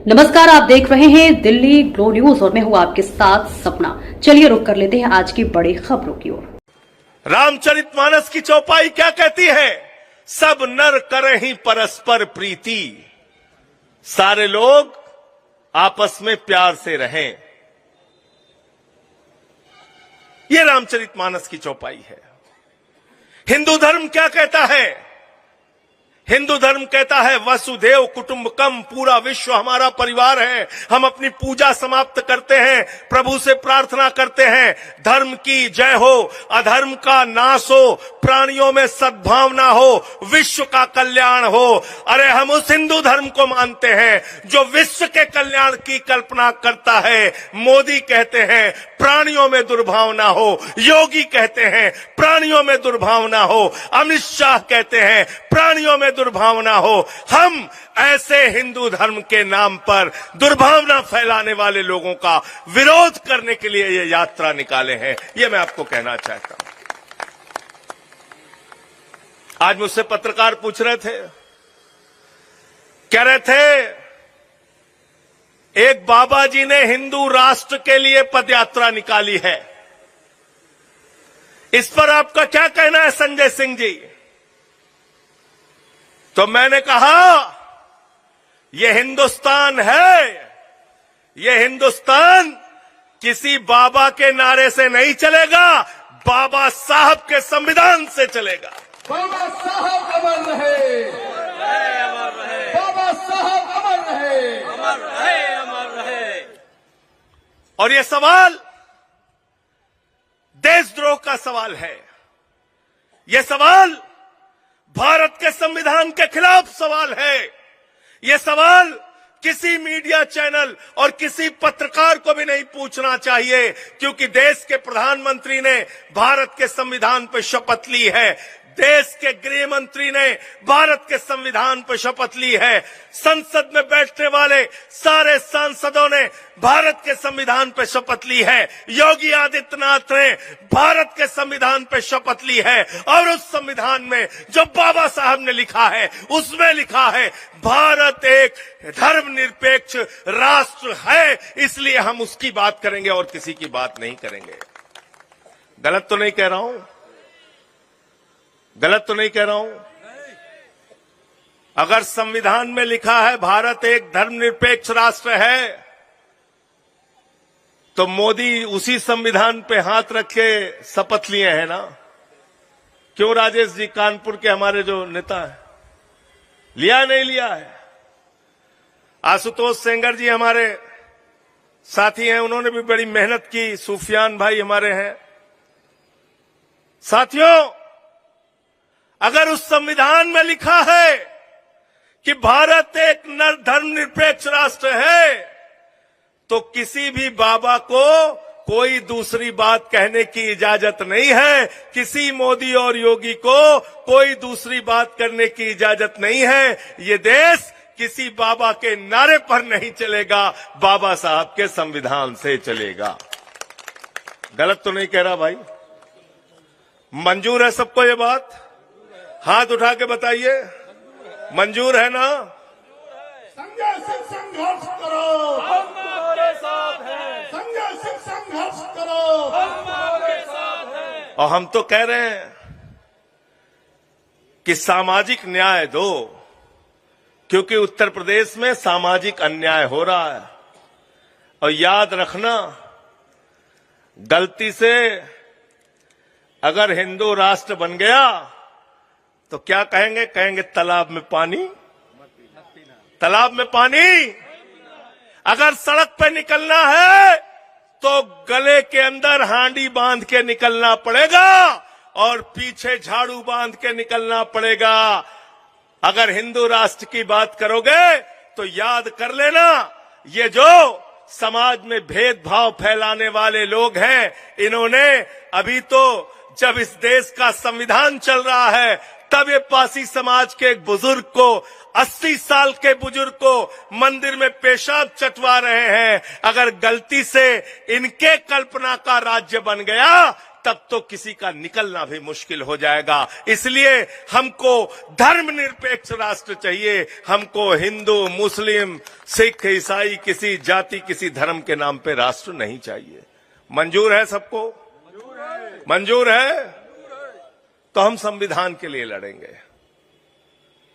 नमस्कार, आप देख रहे हैं दिल्ली ग्लो न्यूज और मैं हूं आपके साथ सपना। चलिए रुक कर लेते हैं आज की बड़ी खबरों की ओर। रामचरितमानस की चौपाई क्या कहती है? सब नर करहिं परस्पर प्रीति, सारे लोग आपस में प्यार से रहें। ये रामचरितमानस की चौपाई है। हिंदू धर्म क्या कहता है? हिंदू धर्म कहता है वसुधैव कुटुंबकम, पूरा विश्व हमारा परिवार है। हम अपनी पूजा समाप्त करते हैं, प्रभु से प्रार्थना करते हैं, धर्म की जय हो, अधर्म का नाश हो, प्राणियों में सद्भावना हो, विश्व का कल्याण हो। अरे हम उस हिंदू धर्म को मानते हैं जो विश्व के कल्याण की कल्पना करता है। मोदी कहते हैं प्राणियों में दुर्भावना हो, योगी कहते हैं प्राणियों में दुर्भावना हो, अमित शाह कहते हैं प्राणियों में दुर्भावना हो। हम ऐसे हिंदू धर्म के नाम पर दुर्भावना फैलाने वाले लोगों का विरोध करने के लिए ये यात्रा निकाले हैं। ये मैं आपको कहना चाहता हूं। आज मुझसे पत्रकार पूछ रहे थे, कह रहे थे एक बाबा जी ने हिंदू राष्ट्र के लिए पदयात्रा निकाली है, इस पर आपका क्या कहना है संजय सिंह जी? तो मैंने कहा यह हिंदुस्तान है, यह हिंदुस्तान किसी बाबा के नारे से नहीं चलेगा, बाबा साहब के संविधान से चलेगा। बाबा साहब अमर रहे, अमर रहे, बाबा साहब अमर रहे, अमर रहे, अमर रहे। और यह सवाल देशद्रोह का सवाल है। यह सवाल भारत के संविधान के खिलाफ सवाल है। यह सवाल किसी मीडिया चैनल और किसी पत्रकार को भी नहीं पूछना चाहिए, क्योंकि देश के प्रधानमंत्री ने भारत के संविधान पर शपथ ली है, देश के गृह मंत्री ने भारत के संविधान पर शपथ ली है, संसद में बैठने वाले सारे सांसदों ने भारत के संविधान पर शपथ ली है, योगी आदित्यनाथ ने भारत के संविधान पर शपथ ली है। और उस संविधान में जो बाबा साहब ने लिखा है उसमें लिखा है भारत एक धर्मनिरपेक्ष राष्ट्र है, इसलिए हम उसकी बात करेंगे और किसी की बात नहीं करेंगे। गलत तो नहीं कह रहा हूं? गलत तो नहीं कह रहा हूं? अगर संविधान में लिखा है भारत एक धर्मनिरपेक्ष राष्ट्र है, तो मोदी उसी संविधान पे हाथ रख के शपथ लिए हैं ना? क्यों राजेश जी, कानपुर के हमारे जो नेता है, लिया नहीं लिया है? आशुतोष सेंगर जी हमारे साथी हैं, उन्होंने भी बड़ी मेहनत की। सुफियान भाई हमारे हैं। साथियों, अगर उस संविधान में लिखा है कि भारत एक धर्मनिरपेक्ष राष्ट्र है, तो किसी भी बाबा को कोई दूसरी बात कहने की इजाजत नहीं है, किसी मोदी और योगी को कोई दूसरी बात करने की इजाजत नहीं है। ये देश किसी बाबा के नारे पर नहीं चलेगा, बाबा साहब के संविधान से चलेगा। गलत तो नहीं कह रहा भाई? मंजूर है सबको ये बात? हाथ उठा के बताइए, मंजूर है ना? संजय सिंह संघर्ष करो, हम आपके साथ हैं। संजय सिंह संघर्ष करो, हम आपके साथ हैं। और हम तो कह रहे हैं कि सामाजिक न्याय दो, क्योंकि उत्तर प्रदेश में सामाजिक अन्याय हो रहा है। और याद रखना, गलती से अगर हिंदू राष्ट्र बन गया तो क्या कहेंगे? कहेंगे तालाब में पानी, तालाब में पानी। अगर सड़क पे निकलना है तो गले के अंदर हांडी बांध के निकलना पड़ेगा और पीछे झाड़ू बांध के निकलना पड़ेगा। अगर हिंदू राष्ट्र की बात करोगे तो याद कर लेना, ये जो समाज में भेदभाव फैलाने वाले लोग हैं, इन्होंने अभी तो जब इस देश का संविधान चल रहा है तब ये पासी समाज के एक बुजुर्ग को, 80 साल के बुजुर्ग को मंदिर में पेशाब चटवा रहे हैं। अगर गलती से इनके कल्पना का राज्य बन गया तब तो किसी का निकलना भी मुश्किल हो जाएगा। इसलिए हमको धर्मनिरपेक्ष राष्ट्र चाहिए। हमको हिंदू, मुस्लिम, सिख, ईसाई, किसी जाति, किसी धर्म के नाम पे राष्ट्र नहीं चाहिए। मंजूर है सबको? मंजूर है? तो हम संविधान के लिए लड़ेंगे।